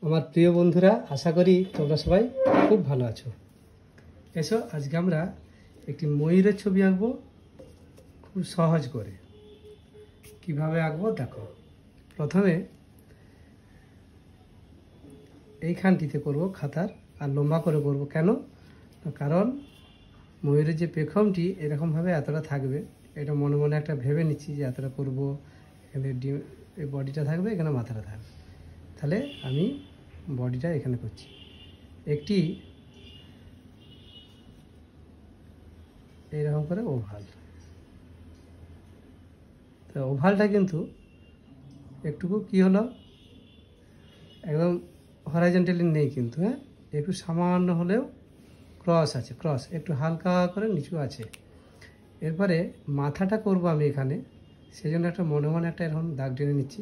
আমার প্রিয় বন্ধুরা, আশা করি তোমরা সবাই খুব ভালো আছো। এসো আজকে আমরা একটি ময়ূরের ছবি আঁকবো খুব সহজ করে। কিভাবে আঁকবো দেখো। প্রথমে এইখানটিতে করব খাতার, আর লম্বা করে করব। কেন? কারণ ময়ূরের যে পেখমটি এরকমভাবে এতটা থাকবে, এটা মনে মনে একটা ভেবে নিচ্ছি যে এতটা করব। এখানে এই বডিটা থাকবে, এখানে মাথাটা থাকবে। তাহলে আমি বডিটা এখানে করছি। একটি এইরকম করে ওভাল। তো ওভালটা কিন্তু একটুকু কি হলো, একদম হরাইজন্টালি নেই কিন্তু, হ্যাঁ, একটু সামান্য হলেও ক্রস আছে, ক্রস একটু হালকা করে নিচু আছে। এরপরে মাথাটা করব আমি এখানে, সেই জন্য একটা মনে মনে একটা এরকম দাগ টেনে নিচ্ছি,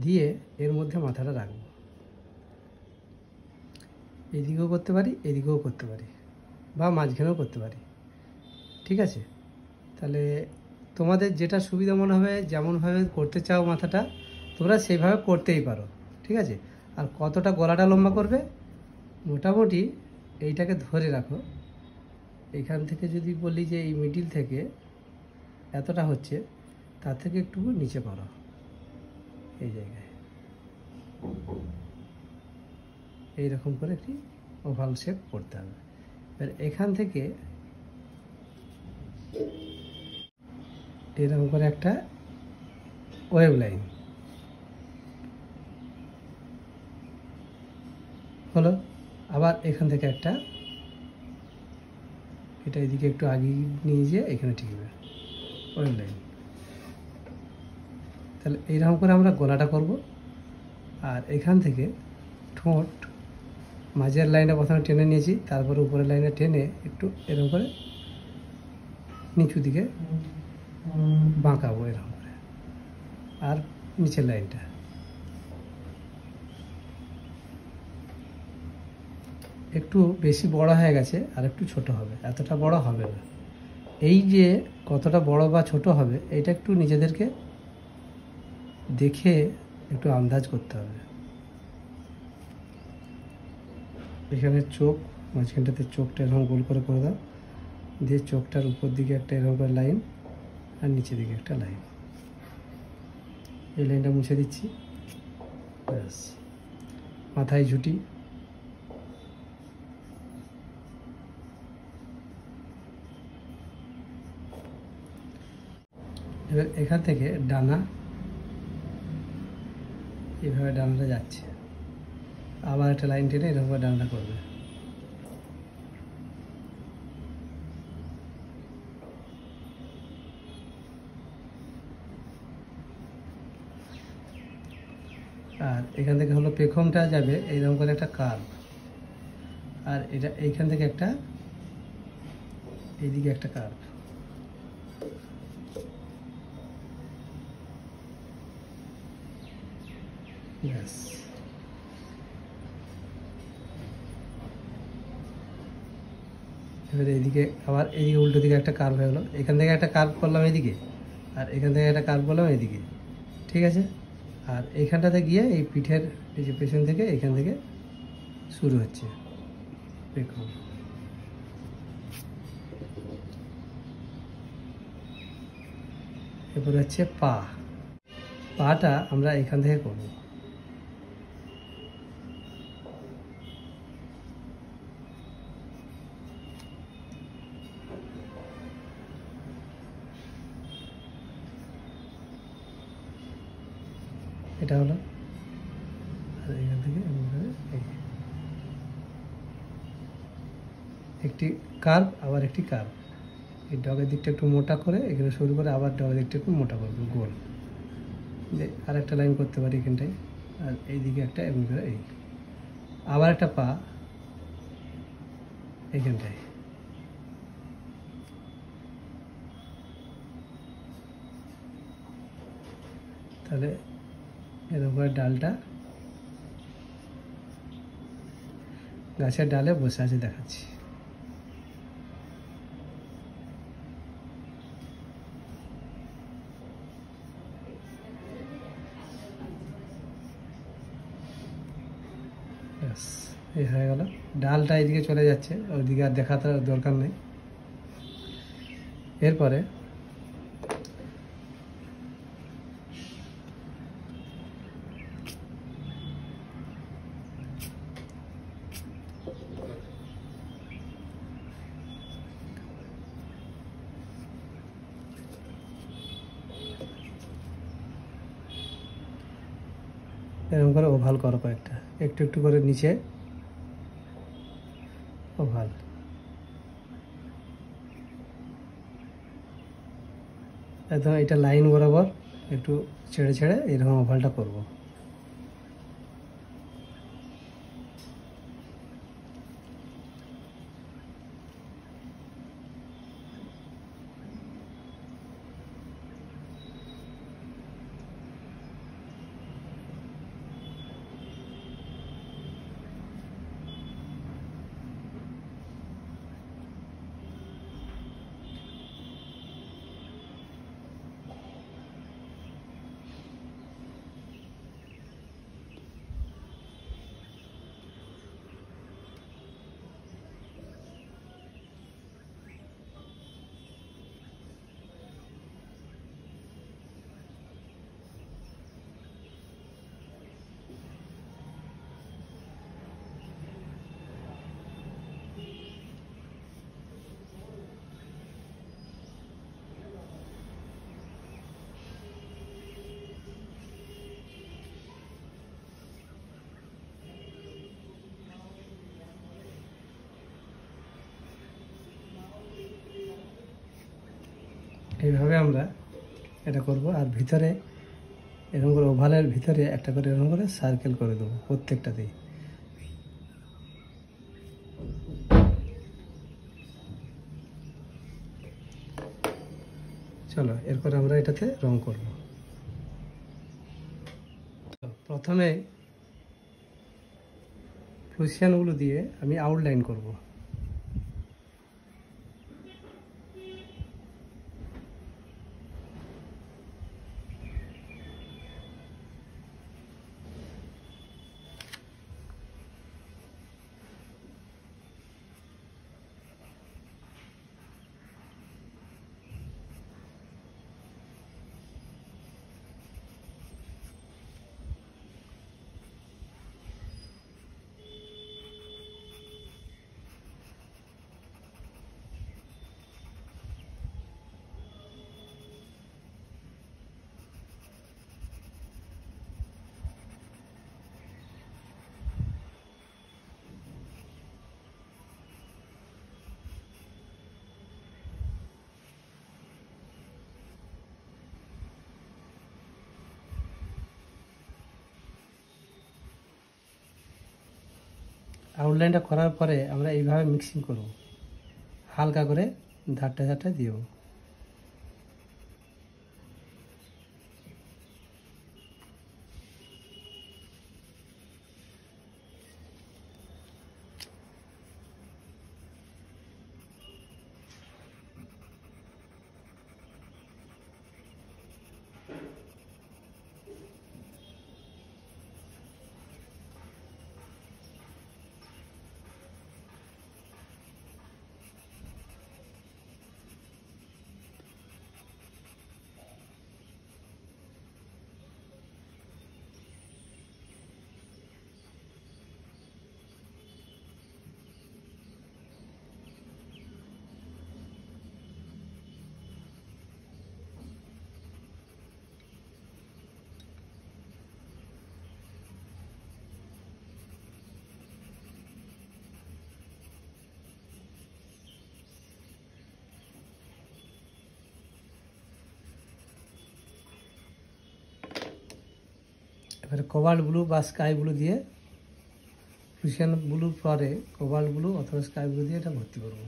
দিয়ে এর মধ্যে মাথাটা রাখবো। এদিকেও করতে পারি, এদিকেও করতে পারি, বা মাঝখানেও করতে পারি। ঠিক আছে? তাহলে তোমাদের যেটা সুবিধা মনে হবে, যেমনভাবে করতে চাও মাথাটা, তোমরা সেইভাবে করতেই পারো। ঠিক আছে? আর কতটা গলাটা লম্বা করবে, মোটামুটি এইটাকে ধরে রাখো। এইখান থেকে যদি বলি যে এই মিডিল থেকে এতটা হচ্ছে, তার থেকে একটু নিচে করো, এই জায়গায় এইরকম করে একটি ওভাল শেপ করতে হবে। এবার এখান থেকে এরকম করে একটা ওয়েভ লাইন হলো। আবার এখান থেকে একটা, এটা এদিকে একটু আগিয়ে নিয়ে যেয়ে এখানে ঠিকবে ওয়েভ লাইন। তাহলে এইরকম করে আমরা গলাটা করব। আর এখান থেকে ঠোঁট মাঝের লাইনটা প্রথমে টেনে নিয়েছি, তারপরে উপরের লাইনে টেনে একটু এরকম করে নিচু দিকে বাঁকাবো এরকম করে। আর নিচের লাইনটা একটু বেশি বড় হয়ে গেছে, আর একটু ছোট হবে, এতটা বড় হবে না। এই যে কতটা বড় বা ছোট হবে, এটা একটু নিজেদেরকে দেখে একটু আন্দাজ করতে হবে। এখানে চোখ, মাঝখানটাতে চোখটা এরকম গোল করে করে দাও, দিয়ে চোখটার উপর দিকে একটা এরকম করে লাইন, আর নিচের দিকে একটা লাইন। এই লাইনটা মুছে দিচ্ছি। ব্যাস, মাথায় ঝুঁটি। এবার এখান থেকে ডানা, এইভাবে ডানাটা যাচ্ছে, আবার একটা লাইন টেনে এরকম করে ডানাটা করবে। আর এখান থেকে হলো পেখমটা যাবে এইরকম করে একটা কার্ভ, আর এটা এইখান থেকে একটা এইদিকে একটা কার্ভ। ব্যাস, এবারে এইদিকে আবার এইদিকে উল্টো দিকে একটা কার্ভ হয়ে গেলো। এখান থেকে একটা কার্ভ করলাম এইদিকে, আর এখান থেকে একটা কার্ভ করলাম এইদিকে। ঠিক আছে? আর এইখানটাতে গিয়ে এই পিঠের এই যে পেছন থেকে এখান থেকে শুরু হচ্ছে পেখম। এরপরে হচ্ছে পা। পাটা আমরা এখান থেকে করব। এটা হলো, আর এখান থেকে একটি কার্ভ, আবার একটি কার্ভ। এই ডগের দিকটা একটু মোটা করে এখানে শুরু করে, আবার ডগের দিকটা একটু মোটা করবো গোল। যে আর একটা লাইন করতে পারি এখানটায়, আর এইদিকে একটা এমনি করে এই আবার একটা পা এইখানটায়। তাহলে এরকম করে ডালটা, গাছের ডালে বসে আছে দেখাচ্ছি। ব্যাস এই হয়ে গেল। ডালটা এইদিকে চলে যাচ্ছে, ওইদিকে আর দেখাতে দরকার নেই। এরপরে এরকম করে ওভাল করো কয়েকটা, একটু একটু করে নিচে ওভাল। একদম এটা লাইন বরাবর একটু ছেড়ে ছেড়ে এরকম ওভালটা করব। এইভাবে আমরা এটা করব। আর ভিতরে এরকম করে ওভালের ভিতরে একটা করে এরকম করে সার্কেল করে দেবো প্রত্যেকটাতেই। চলো এরপরে আমরা এটাতে রং করব। প্রথমে প্রুশিয়ানগুলো দিয়ে আমি আউটলাইন করব। আউটলাইনটা করার পরে আমরা এইভাবে মিক্সিং করব, হালকা করে ধারটা ধারটা দিব। এবারে কোবাল্ট ব্লু বা স্কাই ব্লু দিয়ে, প্রুশিয়ান ব্লুর পরে কোবাল্ট ব্লু অথবা স্কাই ব্লু দিয়ে এটা ভর্তি করব।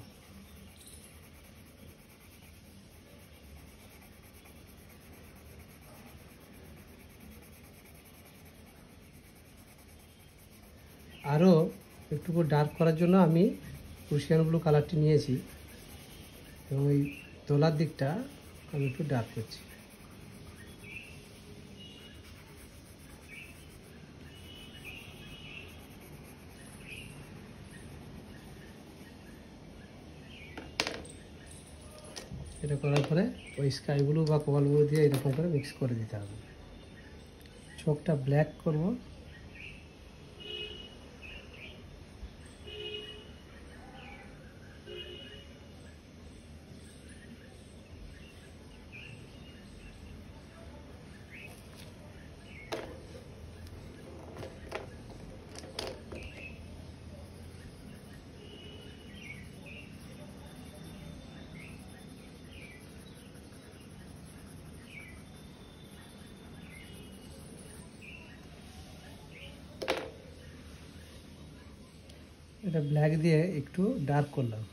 আরও একটু ডার্ক করার জন্য আমি প্রুশিয়ান ব্লু কালারটি নিয়েছি এবং এই তলার দিকটা আমি একটু ডার্ক করছি। এটা করার পরে ওই স্কাই ব্লু বা কপাল ব্লু দিয়ে এরকম করে মিক্স করে দিতে হবে। চোখটা ব্ল্যাক করব। এটা ব্ল্যাক দিয়ে একটু ডার্ক করলাম।